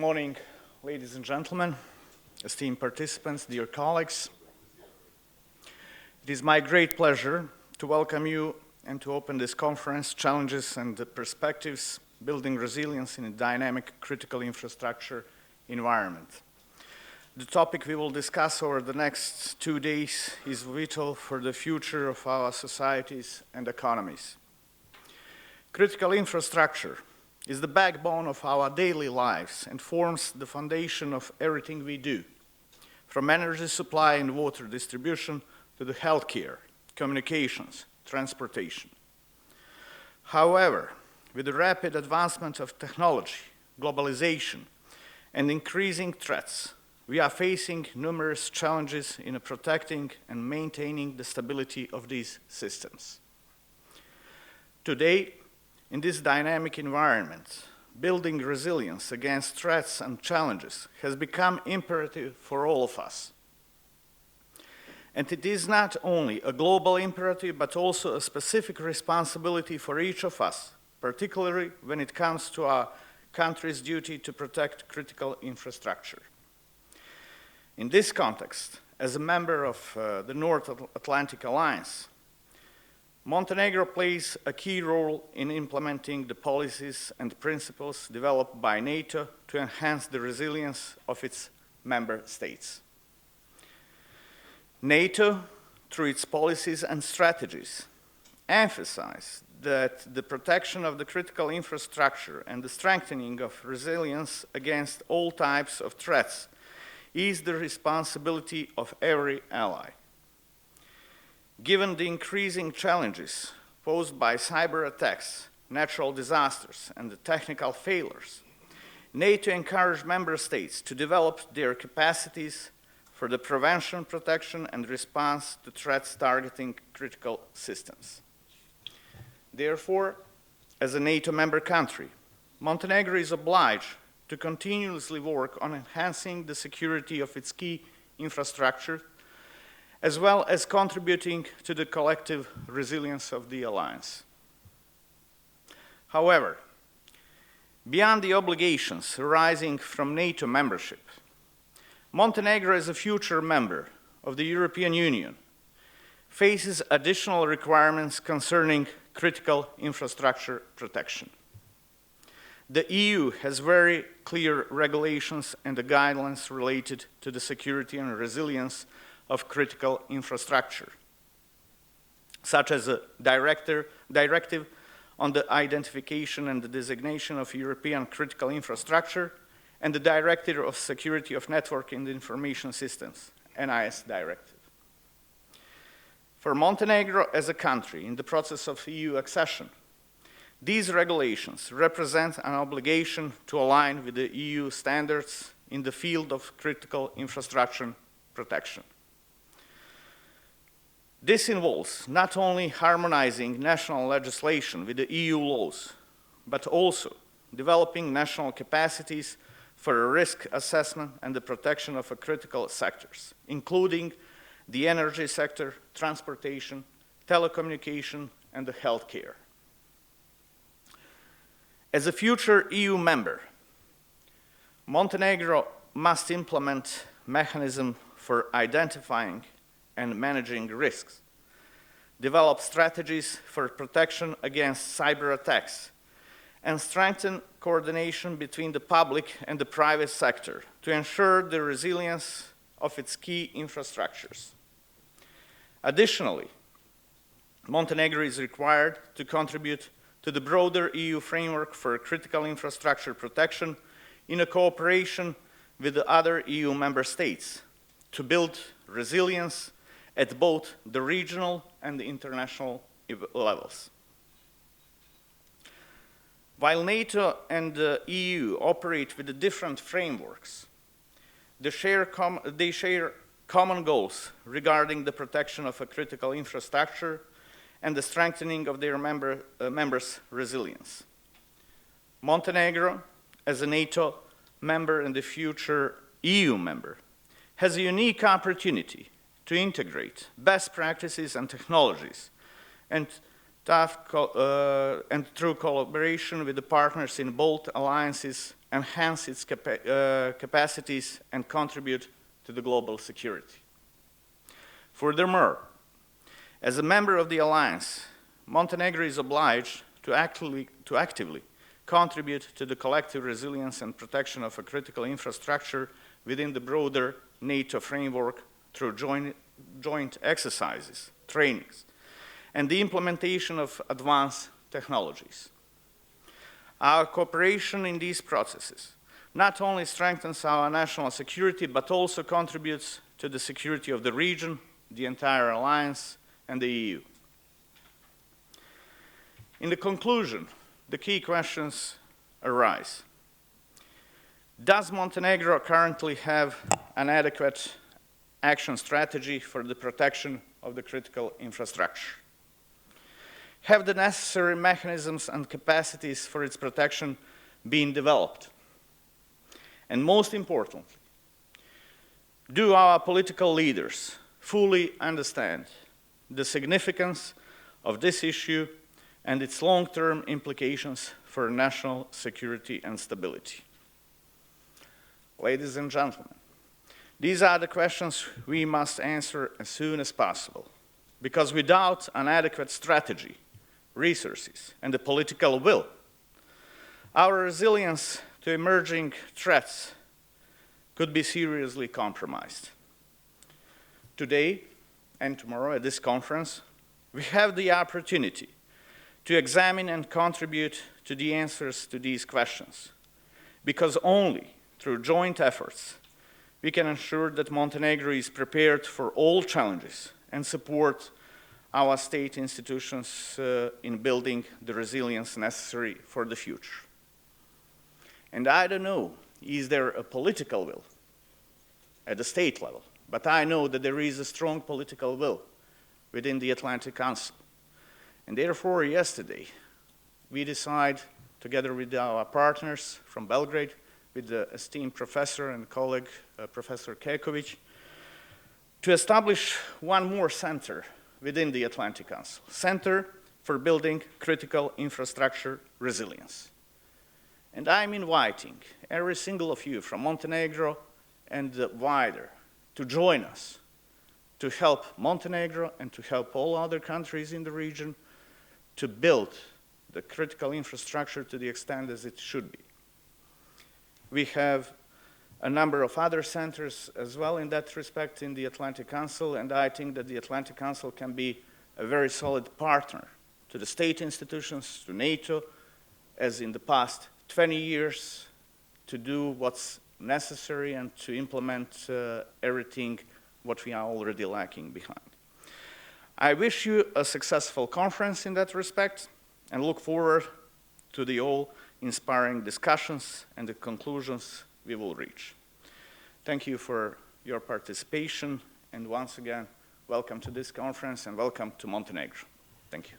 Good morning, ladies and gentlemen, esteemed participants, dear colleagues. It is my great pleasure to welcome you and to open this conference, Challenges and Perspectives, Building Resilience in a Dynamic Critical Infrastructure Environment. The topic we will discuss over the next 2 days is vital for the future of our societies and economies. Critical infrastructure is the backbone of our daily lives and forms the foundation of everything we do, from energy supply and water distribution to the healthcare, communications, transportation. However, with the rapid advancement of technology, globalization, and increasing threats, we are facing numerous challenges in protecting and maintaining the stability of these systems. Today, in this dynamic environment, building resilience against threats and challenges has become imperative for all of us. And it is not only a global imperative, but also a specific responsibility for each of us, particularly when it comes to our country's duty to protect critical infrastructure. In this context, as a member of the North Atlantic Alliance, Montenegro plays a key role in implementing the policies and principles developed by NATO to enhance the resilience of its member states. NATO, through its policies and strategies, emphasizes that the protection of the critical infrastructure and the strengthening of resilience against all types of threats is the responsibility of every ally. Given the increasing challenges posed by cyber attacks, natural disasters, and the technical failures, NATO encouraged member states to develop their capacities for the prevention, protection, and response to threats targeting critical systems. Therefore, as a NATO member country, Montenegro is obliged to continuously work on enhancing the security of its key infrastructure, as well as contributing to the collective resilience of the alliance. However, beyond the obligations arising from NATO membership, Montenegro, as a future member of the European Union, faces additional requirements concerning critical infrastructure protection. The EU has very clear regulations and the guidelines related to the security and resilience of critical infrastructure, such as a directive on the identification and the designation of European critical infrastructure and the Directive of Security of Network and Information Systems, NIS directive. For Montenegro as a country in the process of EU accession, these regulations represent an obligation to align with the EU standards in the field of critical infrastructure protection. This involves not only harmonizing national legislation with the EU laws, but also developing national capacities for risk assessment and the protection of critical sectors, including the energy sector, transportation, telecommunication, and the healthcare. As a future EU member, Montenegro must implement mechanisms for identifying and managing risks, develop strategies for protection against cyber attacks, and strengthen coordination between the public and the private sector to ensure the resilience of its key infrastructures. Additionally, Montenegro is required to contribute to the broader EU framework for critical infrastructure protection in a cooperation with the other EU member states to build resilience at both the regional and the international levels. While NATO and the EU operate with the different frameworks, they share common goals regarding the protection of a critical infrastructure and the strengthening of their members' resilience. Montenegro, as a NATO member and a future EU member, has a unique opportunity to integrate best practices and technologies and through collaboration with the partners in both alliances enhance its capacities, and contribute to the global security. Furthermore, as a member of the alliance, Montenegro is obliged to actively contribute to the collective resilience and protection of a critical infrastructure within the broader NATO framework through joint exercises, trainings, and the implementation of advanced technologies. Our cooperation in these processes not only strengthens our national security, but also contributes to the security of the region, the entire alliance, and the EU. In the conclusion, the key questions arise. Does Montenegro currently have an adequate action strategy for the protection of the critical infrastructure? Have the necessary mechanisms and capacities for its protection been developed? And most importantly, do our political leaders fully understand the significance of this issue and its long-term implications for national security and stability? Ladies and gentlemen, these are the questions we must answer as soon as possible, because without an adequate strategy, resources, and the political will, our resilience to emerging threats could be seriously compromised. Today and tomorrow at this conference, we have the opportunity to examine and contribute to the answers to these questions, because only through joint efforts we can ensure that Montenegro is prepared for all challenges and support our state institutions in building the resilience necessary for the future. And I don't know, is there a political will at the state level? But I know that there is a strong political will within the Atlantic Council. And therefore, yesterday, we decided, together with our partners from Belgrade, with the esteemed professor and colleague, Professor Kekovic, to establish one more center within the Atlantic Council, Center for Building Critical Infrastructure Resilience. And I'm inviting every single of you from Montenegro and wider to join us to help Montenegro and to help all other countries in the region to build the critical infrastructure to the extent as it should be. We have a number of other centers as well in that respect in the Atlantic Council, and I think that the Atlantic Council can be a very solid partner to the state institutions, to NATO, as in the past 20 years, to do what's necessary and to implement everything what we are already lacking behind. I wish you a successful conference in that respect and look forward to the all-inspiring discussions and the conclusions we will reach. Thank you for your participation, and once again, welcome to this conference and welcome to Montenegro. Thank you.